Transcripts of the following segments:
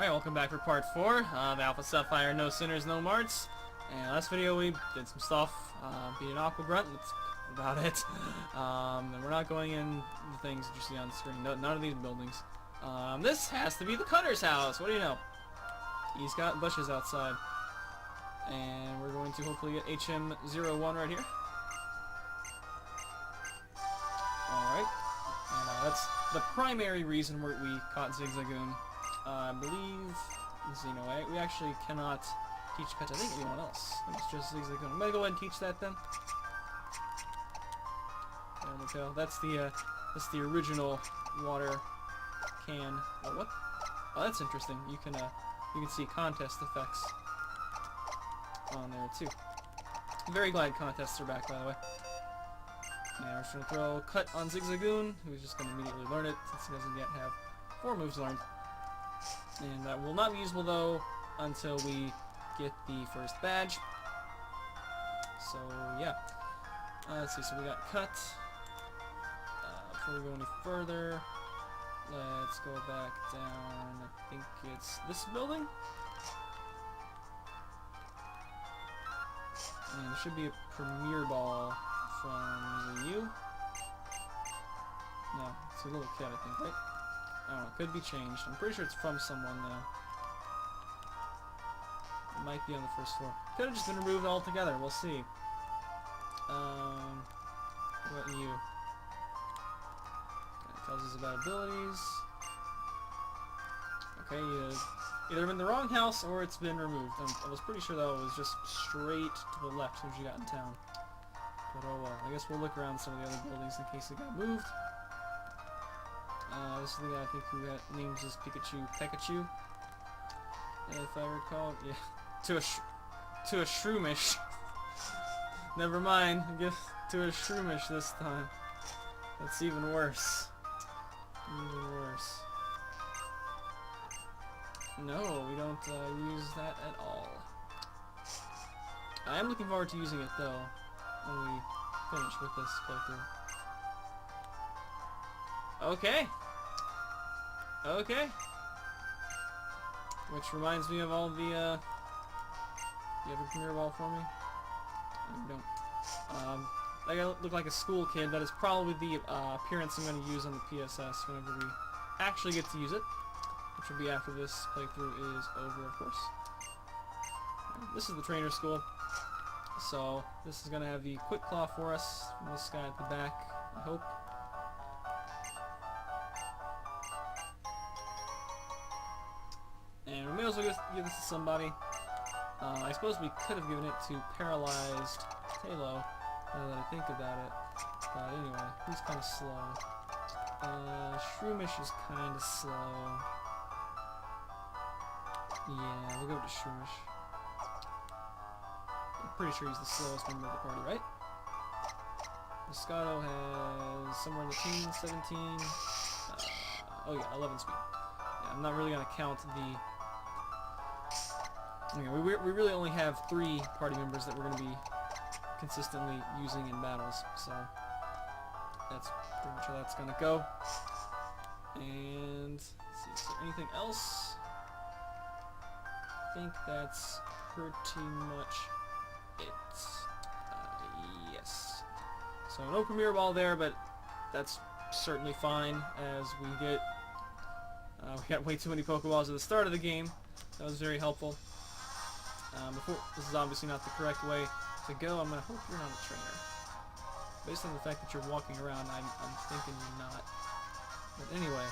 Alright, welcome back for part 4 of Alpha Sapphire No Sinners, No Marts. And last video we did some stuff, beat an Aqua Grunt, that's about it. And we're not going in the things that you see on the screen, none of these buildings. This has to be the Cutter's house, what do you know? He's got bushes outside. And we're going to hopefully get HM01 right here. Alright, and that's the primary reason we caught Zigzagoon. I believe Xeno. We actually cannot teach Cut, I think, anyone else. It's just Zigzagoon. I'm gonna go ahead and teach that then. There we go. That's the original water can. Oh, what? Oh, that's interesting. You can see contest effects on there too. I'm very glad contests are back, by the way. Now we're just gonna throw Cut on Zigzagoon, who's just gonna immediately learn it since he doesn't yet have 4 moves learned. And that will not be usable though until we get the first badge. So yeah. Let's see, so we got Cut. Before we go any further, let's go back down. I think it's this building. And there should be a Premier Ball from the U. No, it's a little kid, I think, right? I don't know, could be changed. I'm pretty sure it's from someone though. It might be on the first floor. Could have just been removed altogether, we'll see. What you? It tells us about abilities. Okay, either in the wrong house or it's been removed. I was pretty sure though it was just straight to the left as soon as you got in town. But oh well, I guess we'll look around some of the other buildings in case it got moved. This is the guy I think who names his Pikachu, if I recall. Yeah, to a Shroomish. Never mind, I guess to a Shroomish this time. That's even worse. Even worse. No, we don't use that at all. I am looking forward to using it though when we finish with this playthrough. Okay. Okay. Which reminds me of all the, you have a Premier Ball for me? No, you don't. I gotta look like a school kid. That is probably the appearance I'm going to use on the PSS whenever we actually get to use it. Which will be after this playthrough is over, of course. This is the trainer school. So, this is going to have the Quick Claw for us from this guy at the back, I hope. And we may as well give this to somebody. I suppose we could have given it to Paralyzed Talo, now that I think about it. But anyway, he's kind of slow. Shroomish is kind of slow. Yeah, we'll go to Shroomish. I'm pretty sure he's the slowest member of the party, right? Pescado has somewhere in the teens, 17. Oh yeah, 11 speed. Yeah, I'm not really going to count the... Okay, we really only have 3 party members that we're going to be consistently using in battles, so that's pretty much how that's going to go. And let's see, is there anything else? I think that's pretty much it. Yes. So no Premier Ball there, but that's certainly fine as we get... we got way too many Pokeballs at the start of the game. That was very helpful. This is obviously not the correct way to go. I'm going to hope you're not a trainer. Based on the fact that you're walking around, I'm thinking you're not. But anyway,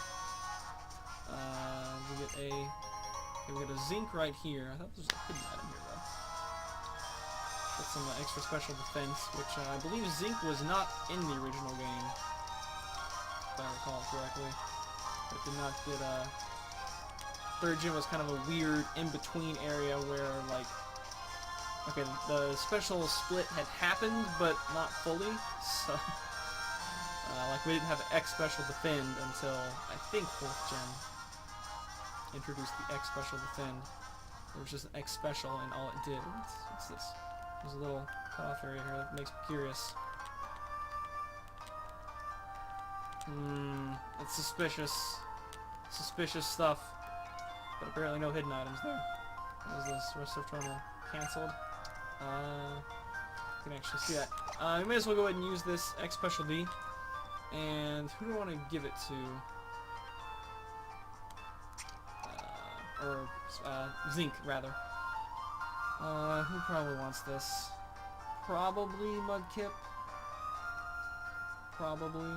we get a Zinc right here. I thought there was a hidden item here though. Got some extra special defense, which I believe Zinc was not in the original game, if I recall correctly. It did not get Third Gym was kind of a weird in-between area where, like, okay, the special split had happened, but not fully, so, like, we didn't have X Special Defend until, I think, 4th Gen introduced the X Special Defend. It was just an X Special, and all it did, what's this? There's a little cutoff area here that makes me curious. It's suspicious. Suspicious stuff. but apparently no hidden items there. What is this? Rest of terminal cancelled. You can actually see that. We may as well go ahead and use this X specialty. And who do I want to give it to? Zinc, rather. Who probably wants this? Probably Mudkip. Probably.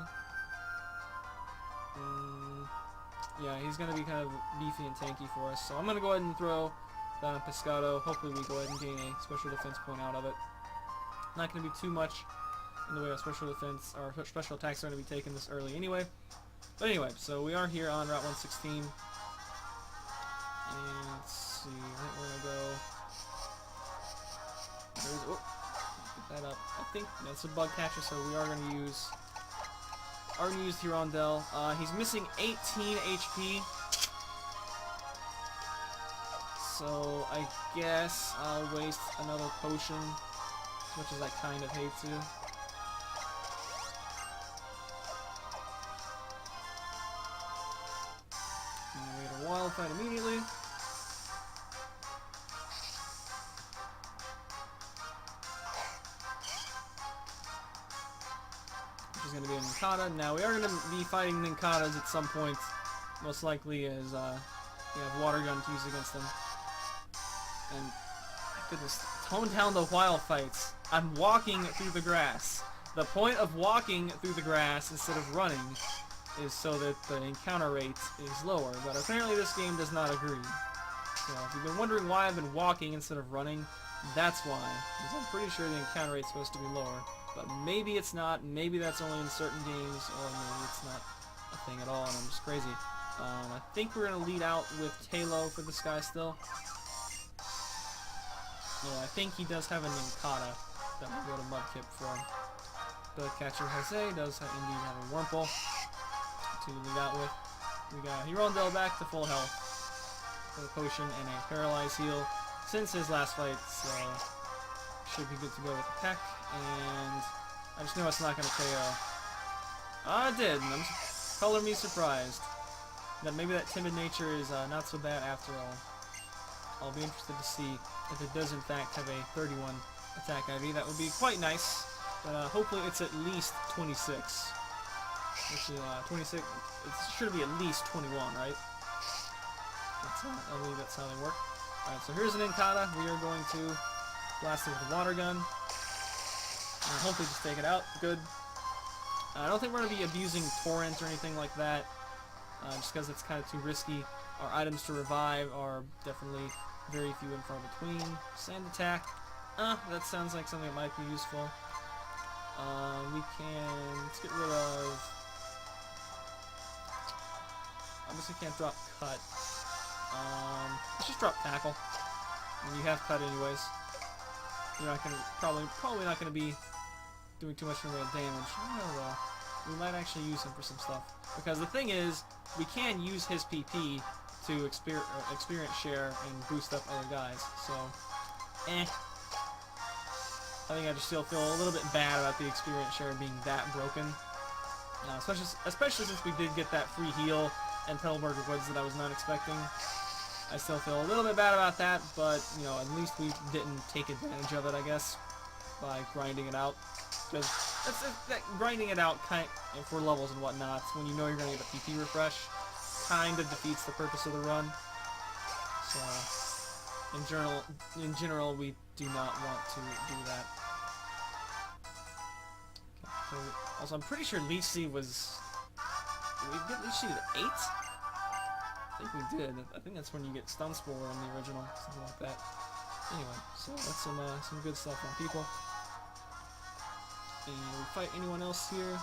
Yeah, he's going to be kind of beefy and tanky for us. So I'm going to go ahead and throw down Pescado. Hopefully we go ahead and gain a special defense point out of it. Not going to be too much in the way of special defense, or special attacks are going to be taken this early anyway. But anyway, so we are here on Route 116. And let's see, I think we're going to go... Oh, get that up. I think that's a bug catcher, so we are going to use... Hirondelle. He's missing 18 HP. So I guess I'll waste another potion, as much as I kind of hate to. And we get a wild fight immediately. Which is going to be a Nincada. Now we are going to be fighting Nincadas at some point, most likely as we have water gun to use against them. And my goodness, tone down the wild fights. I'm walking through the grass. The point of walking through the grass instead of running is so that the encounter rate is lower, but apparently this game does not agree. So if you've been wondering why I've been walking instead of running, that's why. Because I'm pretty sure the encounter rate's supposed to be lower. But maybe it's not, maybe that's only in certain games, or maybe it's not a thing at all and I'm just crazy. I think we're going to lead out with Talo for this guy still. Yeah, I think he does have a Nincada that we'll go to Mudkip for. The catcher Jose does indeed have a Wurmple to lead out with. We got Hirondelle back to full health with a potion and a paralyzed heal since his last fight, so should be good to go with the peck. And I just know it's not going to KO. Ah, it did. And I'm color me surprised that maybe that timid nature is not so bad after all. I'll be interested to see if it does in fact have a 31 attack IV. That would be quite nice, but hopefully it's at least 26. Which is 26. It should be at least 21, right? I believe that's how they work. Alright, so here's an Nincada. We are going to blast it with a water gun. And hopefully just take it out. Good. I don't think we're going to be abusing Torrent or anything like that, just because it's kind of too risky. Our items to revive are definitely very few and far between. Sand attack. That sounds like something that might be useful. Let's get rid of... Obviously can't drop cut. Let's just drop tackle. And you have cut anyways. You're not gonna, probably not gonna be doing too much in the way of damage. I don't know though. We might actually use him for some stuff. Because the thing is, we can use his PP to experience share and boost up other guys. So, I think I just still feel a little bit bad about the experience share being that broken. Especially since we did get that free heal and Petalburger Woods that I was not expecting. I still feel a little bit bad about that, but, you know, at least we didn't take advantage of it, I guess, by grinding it out. Because grinding it out kind of, for levels and whatnot, when you know you're going to get a PP refresh, kind of defeats the purpose of the run. So, in general, we do not want to do that. Okay, so, also, I'm pretty sure Leech Seed was... Did we get Leech Seed at 8? I think we did. I think that's when you get Stun Spore in the original, something like that. Anyway, so that's some good stuff on people. And we fight anyone else here?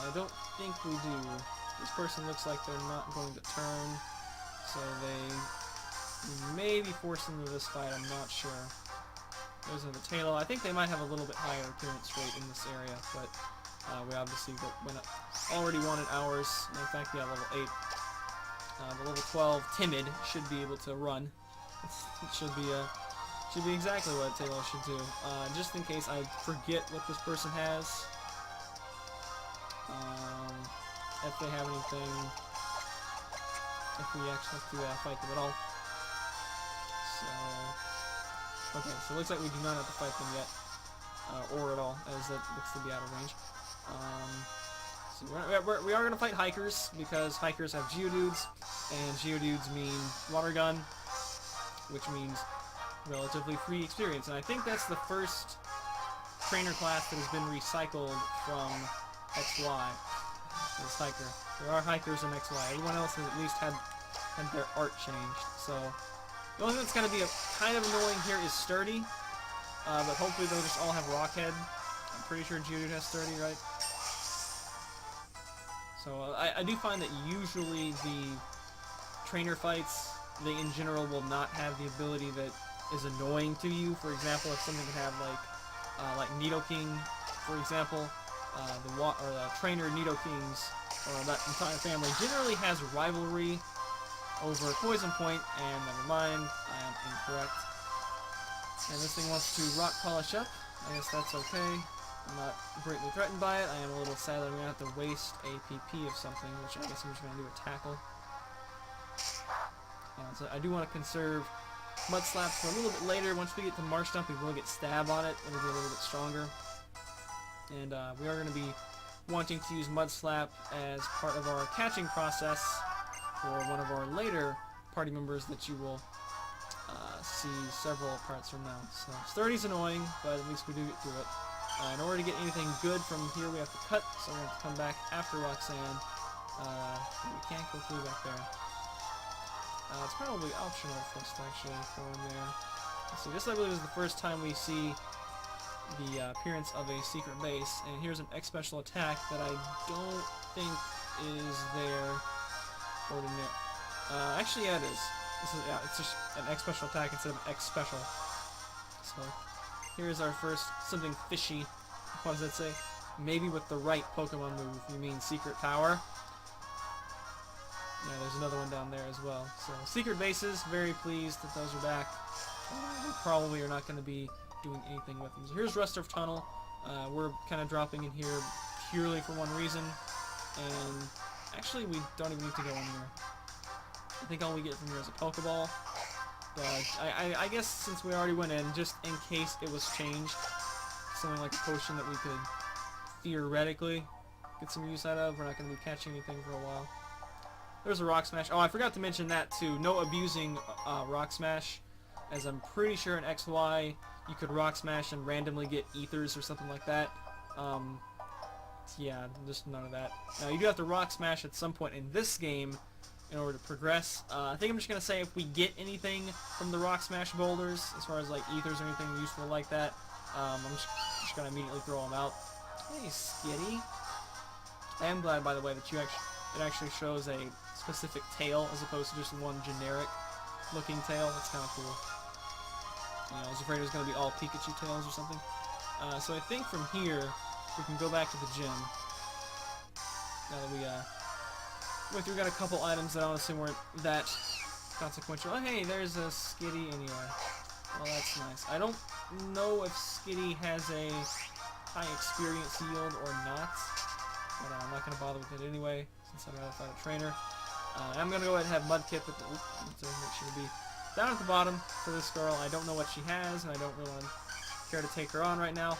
I don't think we do. This person looks like they're not going to turn, so we may be forced into this fight, I'm not sure. There's the Talo. I think they might have a little bit higher appearance rate in this area, but we obviously already wanted ours. In fact, yeah, level 8. The level 12 Timid should be able to run. It should be exactly what Talo should do. Just in case I forget what this person has. If they have anything... if we actually have to fight them at all. So, okay, so it looks like we do not have to fight them yet, or at all, as it looks to be out of range. So we are going to fight hikers, because hikers have Geodudes, and Geodudes mean water gun, which means relatively free experience. And I think that's the first trainer class that has been recycled from XY, this hiker. There are hikers in XY. Everyone else has at least had their art changed. So the only thing that's going to be kind of annoying here is Sturdy, but hopefully they'll just all have Rockhead. I'm pretty sure Geodude has Sturdy, right? So I do find that usually the trainer fights, they in general will not have the ability that is annoying to you. For example, if something can have like Nidoking, for example, the trainer Nidokings, or that entire family, generally has rivalry over Poison Point, and never mind, I am incorrect. And this thing wants to rock polish up. I guess that's okay. I'm not greatly threatened by it. I am a little sad that I'm going to have to waste a PP of something, which I guess I'm just going to do a tackle. So I do want to conserve Mud Slap for a little bit later. Once we get to March Dump, we will get Stab on it. It'll be a little bit stronger. And we are going to be wanting to use Mud Slap as part of our catching process for one of our later party members that you will see several parts from now. So Sturdy's annoying, but at least we do get through it. In order to get anything good from here, we have to cut, so we're going to have to come back after Roxanne. We can't go through back there. It's probably optional for us to actually go in there. So this, I believe, is the first time we see the appearance of a secret base, and here's an X special attack that I don't think is there ordinary. Actually, yeah, it is. It's just an X special attack instead of X special. So here's our first something fishy. What does that say? Maybe with the right Pokemon move. You mean Secret Power? Yeah, there's another one down there as well. So secret bases, very pleased that those are back. We probably are not going to be doing anything with them. So here's Rustboro Tunnel. We're kind of dropping in here purely for one reason, and actually we don't even need to go in here. I think all we get from here is a Pokeball, but I guess since we already went in, just in case it was changed, something like a potion that we could theoretically get some use out of. We're not going to be catching anything for a while. There's a Rock Smash. Oh, I forgot to mention that too. No abusing Rock Smash, as I'm pretty sure in XY you could Rock Smash and randomly get Ethers or something like that. Yeah, just none of that. Now, you do have to Rock Smash at some point in this game in order to progress. I think I'm just going to say if we get anything from the Rock Smash boulders, as far as like Ethers or anything useful like that, I'm just going to immediately throw them out. Hey, Skitty. I am glad, by the way, that it actually shows a specific tail as opposed to just one generic looking tail. That's kind of cool. You know, I was afraid it was going to be all Pikachu tails or something. So I think from here we can go back to the gym. Now that we got a couple items that honestly weren't that consequential. Oh, hey, there's a Skitty anyway. Well, that's nice. I don't know if Skitty has a high experience yield or not, but I'm not going to bother with it anyway, since I'd rather fight a trainer. I'm going to go ahead and have Mudkip to make sure to be down at the bottom for this girl. I don't know what she has, and I don't really care to take her on right now.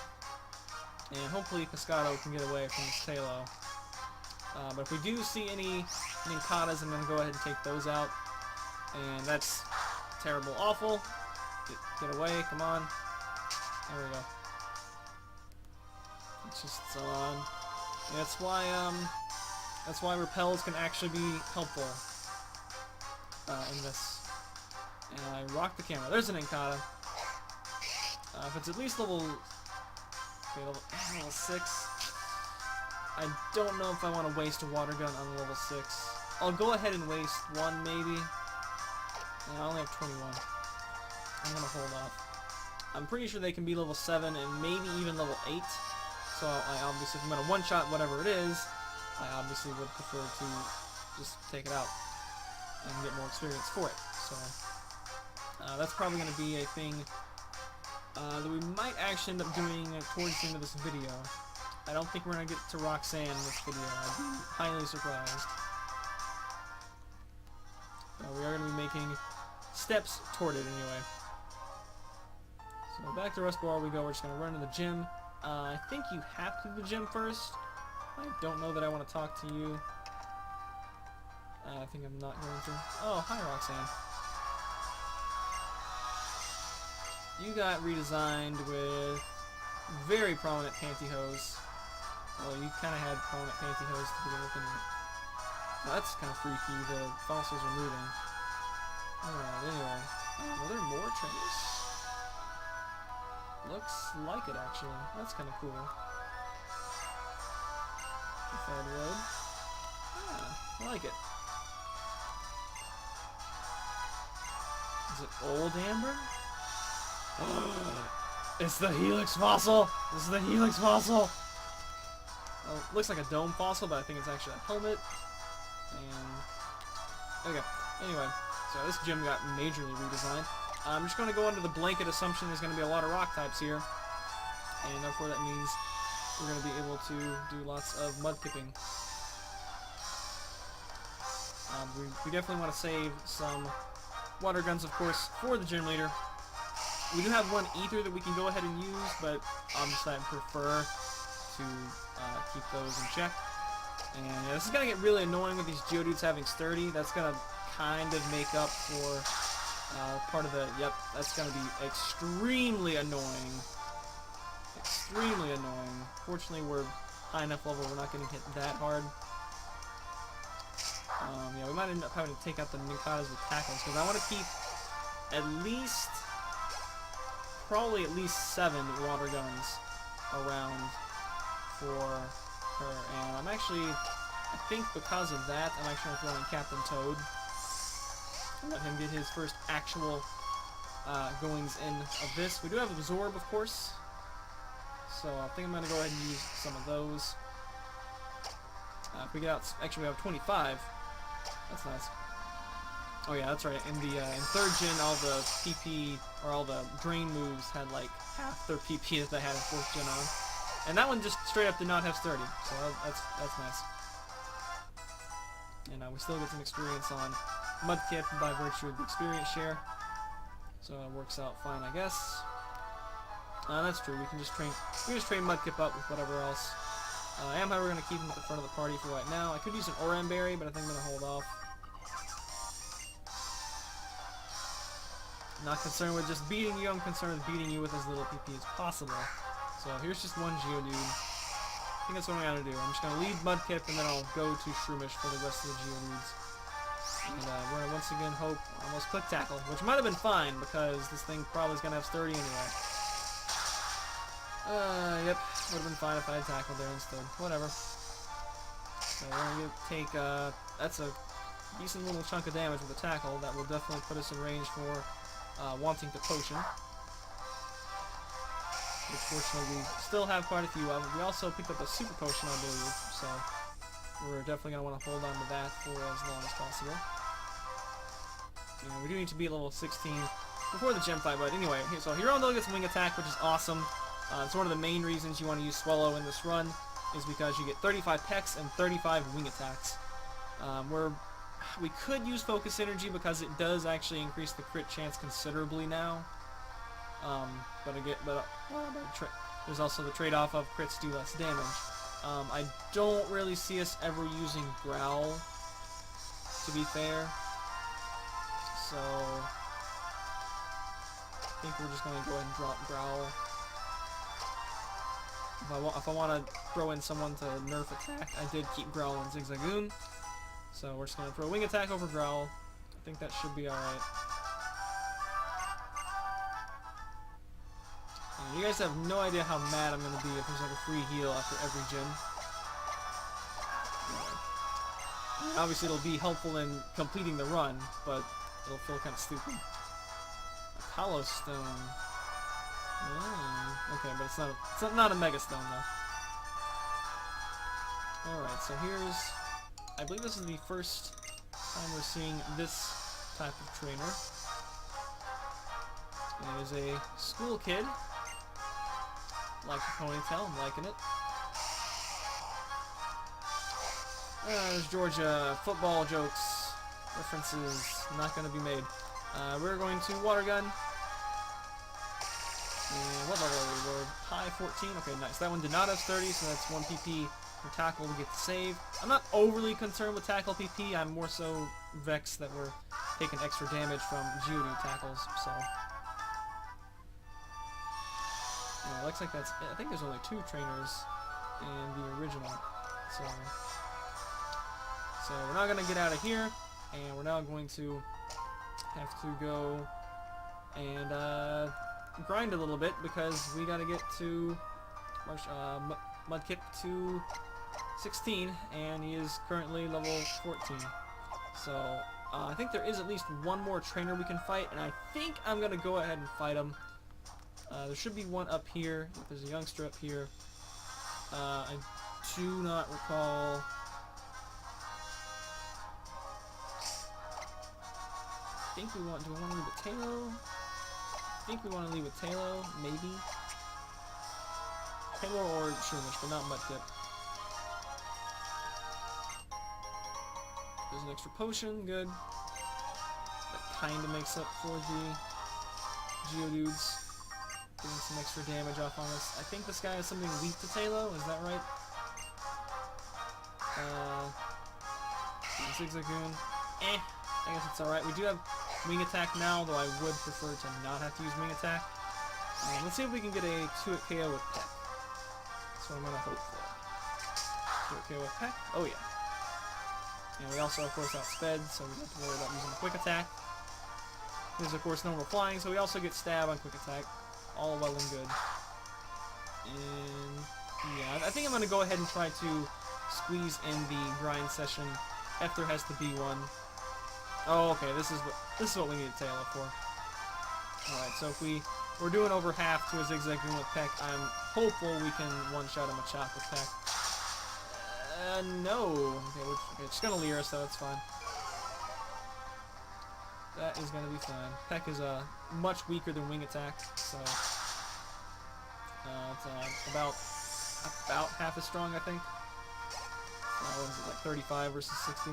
And hopefully Pescado can get away from this Talo. But if we do see any Nincadas, I'm going to go ahead and take those out. And that's terrible, awful. Get away, come on. There we go. It's just on. That's why repels can actually be helpful in this. And I rock the camera. There's an Nincada. If it's at least level 6, I don't know if I want to waste a water gun on level 6. I'll go ahead and waste one maybe. And I only have 21. I'm gonna hold off. I'm pretty sure they can be level 7 and maybe even level 8. So I obviously, if I'm gonna one-shot whatever it is, I obviously would prefer to just take it out and get more experience for it. So that's probably going to be a thing that we might actually end up doing towards the end of this video. I don't think we're going to get to Roxanne in this video. I'd be highly surprised. making steps toward it anyway. So back to Rustboro we go. We're just going to run to the gym. I think you have to do the gym first. I don't know that I want to talk to you. I think I'm not going to. Oh, hi Roxanne. You got redesigned with very prominent pantyhose. Well, you kind of had prominent pantyhose to begin with. Well, that's kind of freaky. The fossils are moving. Alright, anyway. Were there more trainers? Looks like it, actually. That's kind of cool. Fed road. Yeah, I like it. Is it old amber? It's the Helix fossil! This is the Helix fossil! Well, it looks like a dome fossil, but I think it's actually a helmet. And okay. Anyway, so this gym got majorly redesigned. I'm just going to go under the blanket assumption there's going to be a lot of rock types here, and therefore that means we're going to be able to do lots of mudkipping. We definitely want to save some water guns, of course, for the gym leader. We do have one ether that we can go ahead and use, but obviously I prefer to keep those in check. And yeah, this is going to get really annoying with these Geodudes having sturdy. That's going to kind of make up for part of the... Yep, that's going to be extremely annoying. Extremely annoying. Fortunately, we're high enough level we're not getting hit that hard. Yeah, we might end up having to take out the Nincadas with tackles, because I want to keep at least... probably at least 7 water guns around for her. And I'm actually... I think because of that, I'm actually throwing Captain Toad. Let him get his first actual goings in of this. We do have Absorb, of course. So I think I'm going to go ahead and use some of those. If we get out... Actually, we have 25. That's nice. Oh yeah, that's right. In the in 3rd gen, all the PP, or all the drain moves had like half their PP that they had in 4th gen on. And that one just straight up did not have sturdy. So that's nice. And we still get some experience on Mudkip by virtue of the experience share. So it works out fine, I guess. That's true. We can just train Mudkip up with whatever else. I am, however, going to keep him at the front of the party for right now. I could use an Oran Berry, but I think I'm going to hold off. Not concerned with just beating you, I'm concerned with beating you with as little PP as possible. So here's just one Geodude. I think that's what I'm going to do. I'm just going to lead Mudkip, and then I'll go to Shroomish for the rest of the Geodudes. And we're going to once again hope almost Quick Tackle, which might have been fine, because this thing probably is going to have sturdy anyway. Yep, would have been fine if I had tackled there instead. Whatever. So we're going to take, that's a decent little chunk of damage with a tackle. That will definitely put us in range for wanting to potion. Which fortunately we still have quite a few of. We also picked up a super potion, I believe, so we're definitely going to want to hold on to that for as long as possible. And we do need to be at level 16 before the gym fight, but anyway, so Hirondo gets Wing Attack, which is awesome. It's one of the main reasons you want to use Swallow in this run, is because you get 35 Pex and 35 Wing Attacks. We could use Focus Energy because it does actually increase the crit chance considerably now. There's also the trade-off of crits do less damage. I don't really see us ever using Growl, to be fair. So I think we're just going to go ahead and drop Growl. If I want to throw in someone to nerf attack, I did keep Growl and Zigzagoon. So we're just going to throw Wing Attack over Growl. I think that should be alright. You guys have no idea how mad I'm going to be if there's like a free heal after every gym. Obviously it'll be helpful in completing the run, but it'll feel kind of stupid. A Hollow Stone. Okay, but it's not a Mega Stone though. Alright, so here's... I believe this is the first time we're seeing this type of trainer. It is a school kid. Like the ponytail, I'm liking it. There's Georgia football jokes References not going to be made. We're going to water gun. And what level are we? We're high 14. Okay, nice. That one did not have 30, so that's 1 PP for tackle to get the save. I'm not overly concerned with tackle PP. I'm more so vexed that we're taking extra damage from Geodude tackles. So, yeah, looks like that's it. I think there's only 2 trainers in the original. So we're not gonna get out of here, and we're now going to have to go and grind a little bit because we gotta get to Mudkip to 16, and he is currently level 14. So I think there is at least one more trainer we can fight, and I think I'm gonna go ahead and fight him. There should be one up here. There's a youngster up here. I do not recall. I think we want. Do we want to leave with Talo? I think we want to leave with Talo, maybe. Talo or Shroomish, but not Mudkip. There's an extra potion, good. That kind of makes up for the Geodudes getting some extra damage off on us. I think this guy has something weak to Talo, is that right? Zigzagoon. I guess it's alright. We do have Wing Attack now, though I would prefer to not have to use Wing Attack. Let's see if we can get a 2-hit KO with Peck. That's what I'm going to hope for. 2-hit KO with Peck. Oh yeah. And we also, of course, outsped, so we don't have to worry about using Quick Attack. There's, of course, normal flying, so we also get Stab on Quick Attack. All well and good. And yeah, I think I'm going to go ahead and try to squeeze in the grind session if there has to be one. Oh, okay, this is what we need a Tailor for. Alright, so if we're doing over half to a Zigzagoon with Peck, I'm hopeful we can one-shot a Machop with Peck. No. Okay, we're just gonna leer us, so that's fine. That is gonna be fine. Peck is much weaker than Wing Attack, so it's about half as strong, I think. What was it, like 35 versus 60?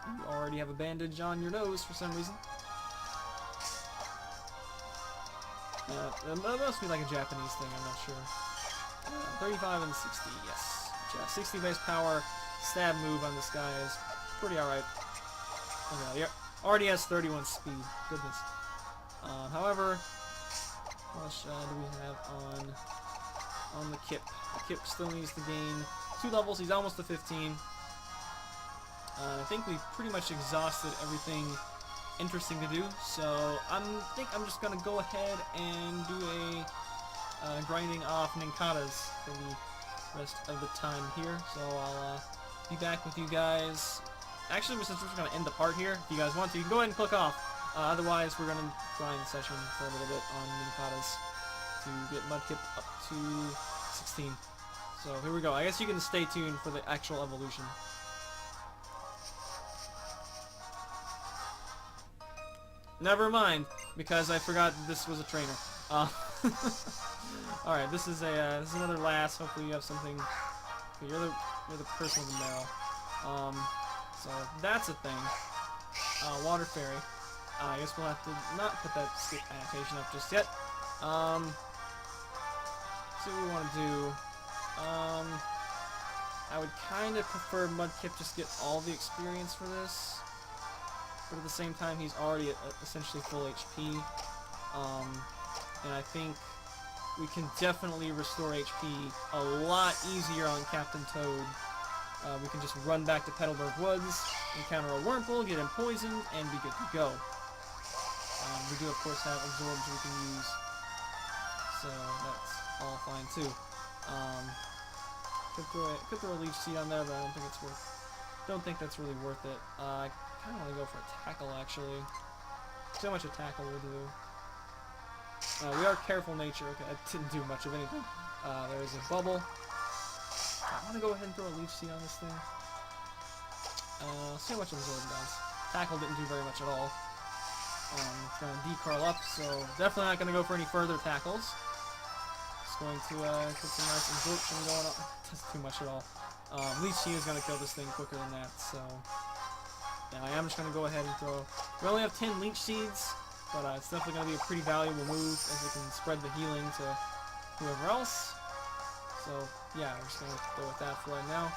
You already have a bandage on your nose for some reason. That must be like a Japanese thing, I'm not sure. 35 and 60, yes. Yeah, 60 base power, stab move on this guy is pretty alright. Okay, yeah, already has 31 speed, goodness. However, how much do we have on the Kip? The Kip still needs to gain 2 levels, he's almost to 15. I think we've pretty much exhausted everything interesting to do, so I think I'm just going to go ahead and do a grinding off Nincadas for the rest of the time here. So I'll be back with you guys. Actually, since we're just going to end the part here, if you guys want to, you can go ahead and click off. Otherwise, we're going to grind session for a little bit on Nincadas to get Mudkip up to 16. So here we go. I guess you can stay tuned for the actual evolution. Never mind, because I forgot this was a trainer. Alright, this is another last. Hopefully you have something. Okay, you're the person with the marrow. So that's a thing. Water Fairy. I guess we'll have to not put that skip annotation up just yet. See what we want to do. I would kind of prefer Mudkip just get all the experience for this. But at the same time, he's already essentially full HP. And I think we can definitely restore HP a lot easier on Captain Toad. We can just run back to Petalburg Woods, encounter a Wurmple, get him poisoned, and be good to go. We do, of course, have Absorbs we can use, so that's all fine too. Could throw a Leech Seed on there, but I don't think it's don't think that's really worth it. I kind of want to go for a Tackle, actually. See how much a Tackle will do. We are Careful Nature. Okay, that didn't do much of anything. There is a Bubble. I want to go ahead and throw a Leech Seed on this thing. See how much Absorb does. Tackle didn't do very much at all. It's going to decurl up, so definitely not going to go for any further tackles. Just going to get some nice absorption going on. Doesn't do much at all. Leech Seed is going to kill this thing quicker than that, so... Yeah, I am just going to go ahead and throw... We only have 10 Leech Seeds, but it's definitely going to be a pretty valuable move, as it can spread the healing to whoever else. So, yeah, we're just going to go with that for right now.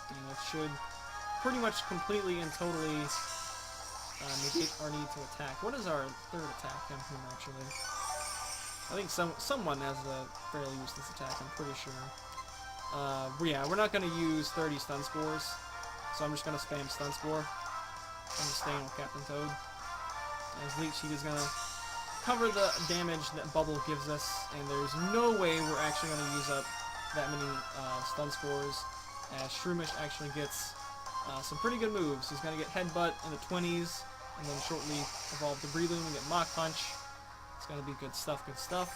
And it should pretty much completely and totally negate our need to attack. What is our third attack on him, actually? I think someone has a fairly useless attack, I'm pretty sure. Yeah, we're not going to use 30 Stun Spores, so I'm just going to spam Stun Spore. I'm just staying with Captain Toad. As Leech Seed is going to cover the damage that Bubble gives us, and there's no way we're actually going to use up that many Stun Spores, as Shroomish actually gets some pretty good moves. He's going to get Headbutt in the 20s, and then shortly evolve to Breloom and get Mach Punch. It's going to be good stuff, good stuff.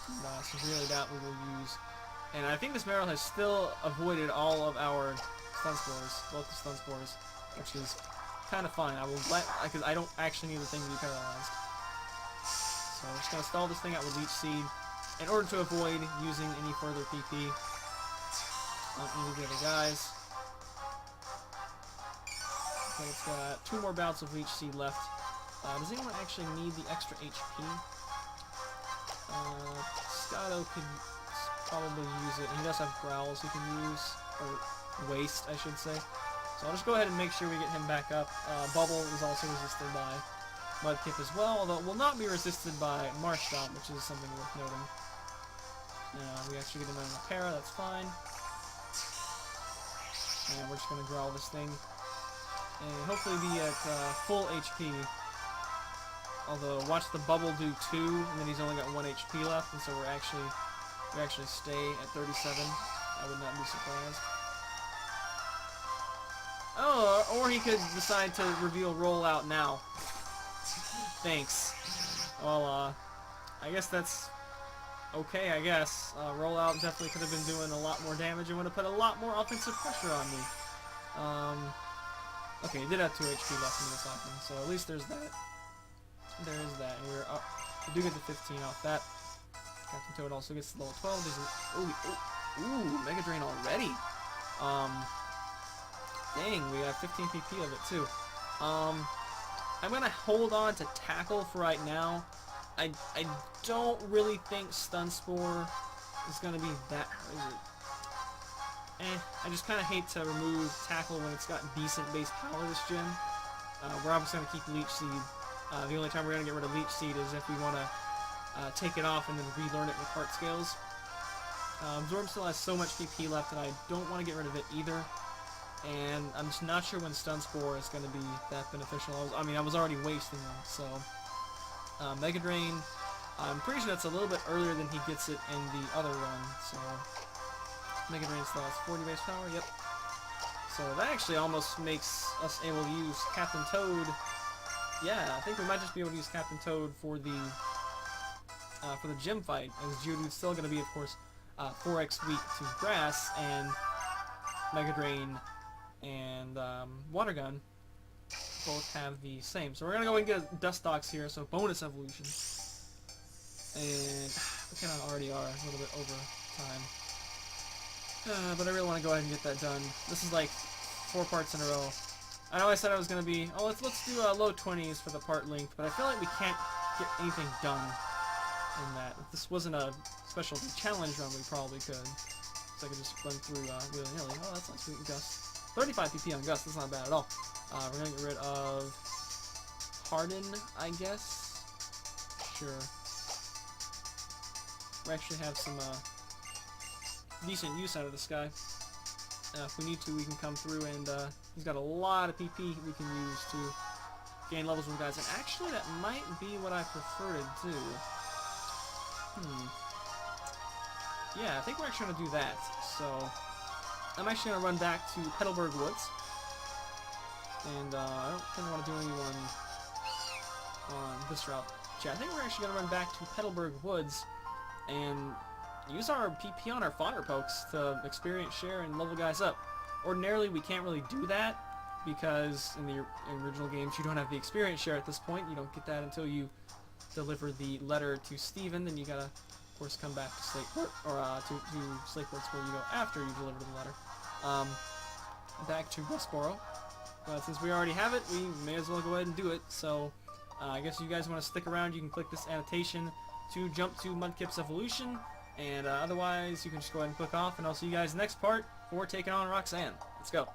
And, severely that we will use. And I think this Meryl has still avoided all of our Stun Spores, both the Stun Spores, which is kind of fine. I will let, because I don't actually need the thing to be paralyzed. So we're just going to stall this thing out with Leech Seed in order to avoid using any further PP on any of the other guys. Okay, it's got 2 more bouts of Leech Seed left. Does anyone actually need the extra HP? Pescado could probably use it. He does have growls he can use, or waste, I should say. So I'll just go ahead and make sure we get him back up. Bubble is also resisted by Mudkip as well, although it will not be resisted by Marsh Stomp, which is something worth noting. We actually get him on a para, that's fine. And we're just going to growl this thing. And hopefully be at full HP. Although, watch the Bubble do 2, and then he's only got 1 HP left, and so we actually stay at 37. I would not be surprised. Oh, or he could decide to reveal Rollout now. Thanks. Well, I guess that's okay, I guess. Rollout definitely could have been doing a lot more damage and would have put a lot more offensive pressure on me. Okay, he did have 2 HP left in this offering, so at least there's that. There is that, and we're up. We do get the 15 off that. Captain Toad also gets the level 12. Ooh, Mega Drain already. Dang, we have 15 PP of it too. I'm gonna hold on to Tackle for right now. I don't really think Stun Spore is gonna be that. Is it? I just kind of hate to remove Tackle when it's got decent base power this gen. We're obviously gonna keep Leech Seed. The only time we're gonna get rid of Leech Seed is if we wanna take it off and then relearn it with Heart Scales. Absorb still has so much PP left, and I don't want to get rid of it either. And I'm just not sure when Stun Spore is going to be that beneficial. I was already wasting them, so... Mega Drain, I'm pretty sure that's a little bit earlier than he gets it in the other run, so... Mega Drain still has 40 base power, yep. So that actually almost makes us able to use Captain Toad. Yeah, I think we might just be able to use Captain Toad for the gym fight, as Geodude's still going to be, of course, 4x weak to Grass, and Mega Drain and Water Gun both have the same. So we're going to go and get Dustox here, so bonus evolution. And we kind of already are a little bit over time. But I really want to go ahead and get that done. This is like 4 parts in a row. I know I said I was going to be, oh, let's do low 20s for the part length, but I feel like we can't get anything done in that. If this wasn't a specialty challenge run, we probably could. So I could just run through willy-nilly. Oh, that's nice. Gus. 35 PP on Gus. That's not bad at all. We're going to get rid of Harden, I guess. Sure. We actually have some decent use out of this guy. If we need to, we can come through, and he's got a lot of PP we can use to gain levels with guys. And actually, that might be what I prefer to do. Yeah, I think we're actually going to do that. So, I'm actually going to run back to Petalburg Woods. And I don't think I want to do anyone on this route. Yeah, I think we're actually going to run back to Petalburg Woods and use our PP on our fodder pokes to experience share and level guys up. Ordinarily, we can't really do that because in the original games you don't have the experience share at this point. You don't get that until you deliver the letter to Steven. Then you gotta, of course, come back to Slate Port, or to Slate Port's where you go after you deliver the letter. back to Rustboro. But since we already have it, we may as well go ahead and do it. So I guess if you guys want to stick around, you can click this annotation to jump to Mudkip's evolution. And otherwise, you can just go ahead and click off, and I'll see you guys next part for taking on Roxanne. Let's go.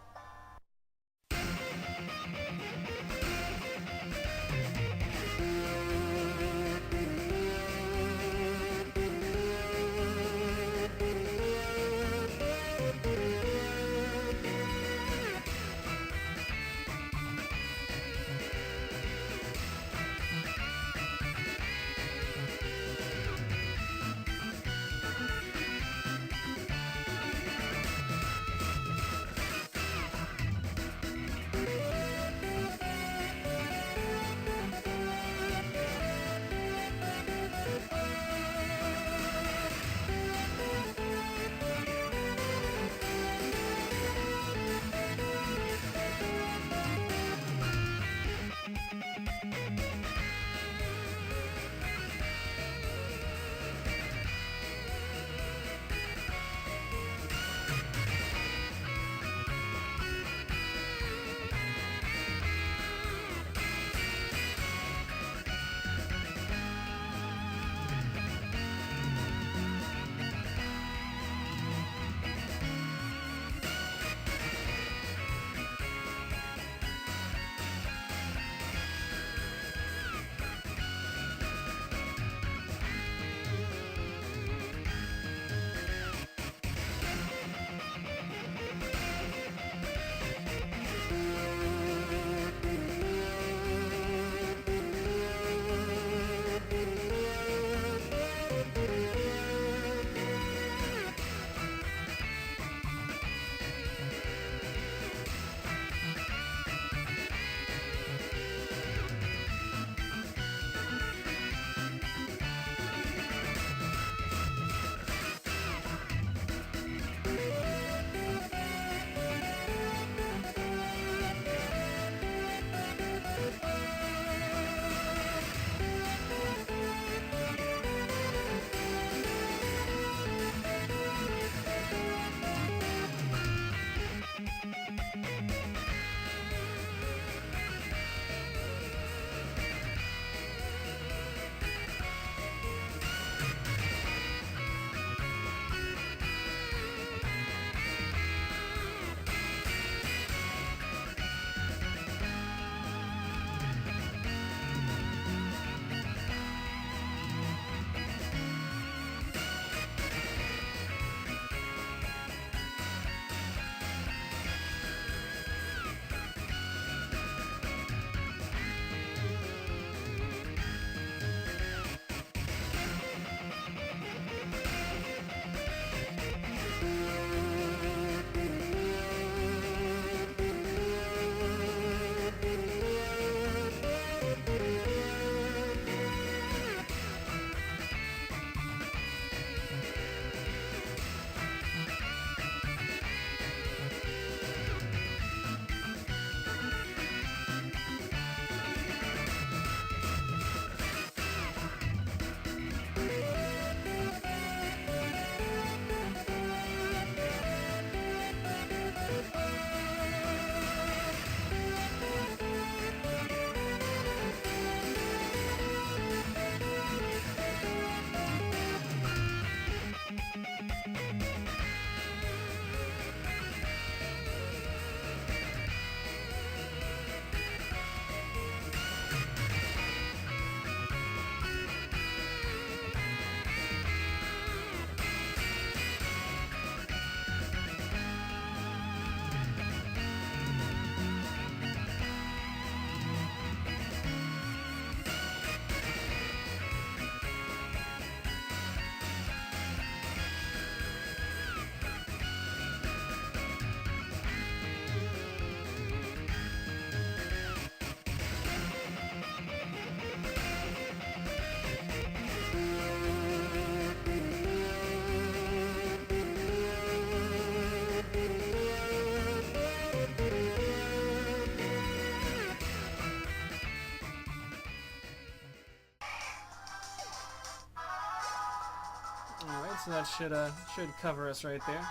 So that should cover us right there.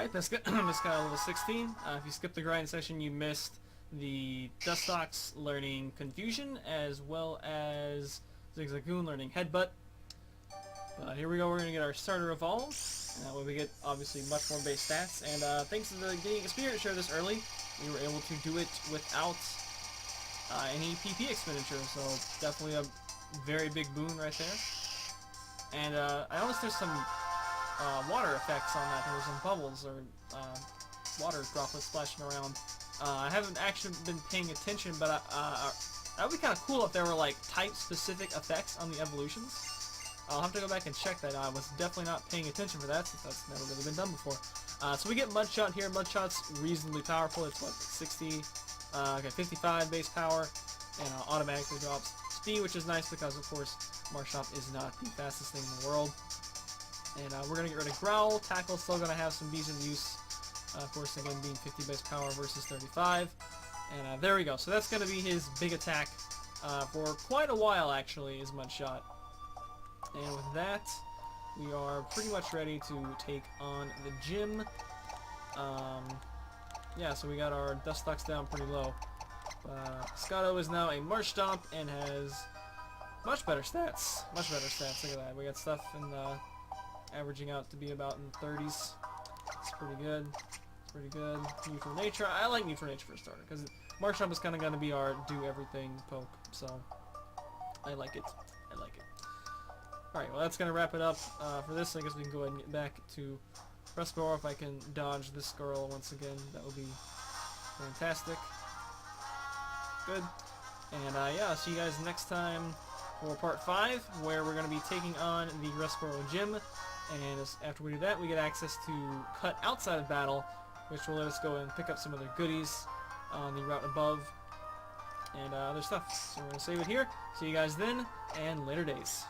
Alright, Pescado level 16. If you skipped the grind session, you missed the Dustox learning Confusion, as well as Zigzagoon learning Headbutt. But here we go, we're going to get our starter evolved, and that way we get, obviously, much more base stats. And thanks to the getting experience share this early, we were able to do it without any PP expenditure, so definitely a very big boon right there. And I noticed there's some water effects on that. There's some bubbles or water droplets splashing around. I haven't actually been paying attention, but that would be kind of cool if there were like type-specific effects on the evolutions. I'll have to go back and check that. I was definitely not paying attention for that since that's never really been done before. So we get Mudshot here. Mudshot's reasonably powerful. It's what, 55 base power, and automatically drops speed, which is nice because of course Marshop is not the fastest thing in the world. And we're going to get rid of Growl. Tackle's still going to have some decent use. Of course, again, being 50 base power versus 35. And there we go. So that's going to be his big attack for quite a while, actually, is Mudshot. And with that, we are pretty much ready to take on the gym. Yeah, so we got our Dustox down pretty low. Pescado is now a March Stomp and has much better stats. Much better stats. Look at that. We got stuff in averaging out to be about in the 30s. It's pretty good. It's pretty good. Neutral Nature. I like Neutral Nature for a starter because March Stomp is kind of going to be our do-everything poke. So I like it. I like it. Alright, well that's going to wrap it up for this. I guess we can go ahead and get back to Rustboro. If I can dodge this girl once again, that would be fantastic. Good. And yeah, I'll see you guys next time for part 5, where we're going to be taking on the Rustboro gym. And after we do that, we get access to Cut outside of battle, which will let us go and pick up some other goodies on the route above and other stuff. So we're going to save it here. See you guys then, and later days.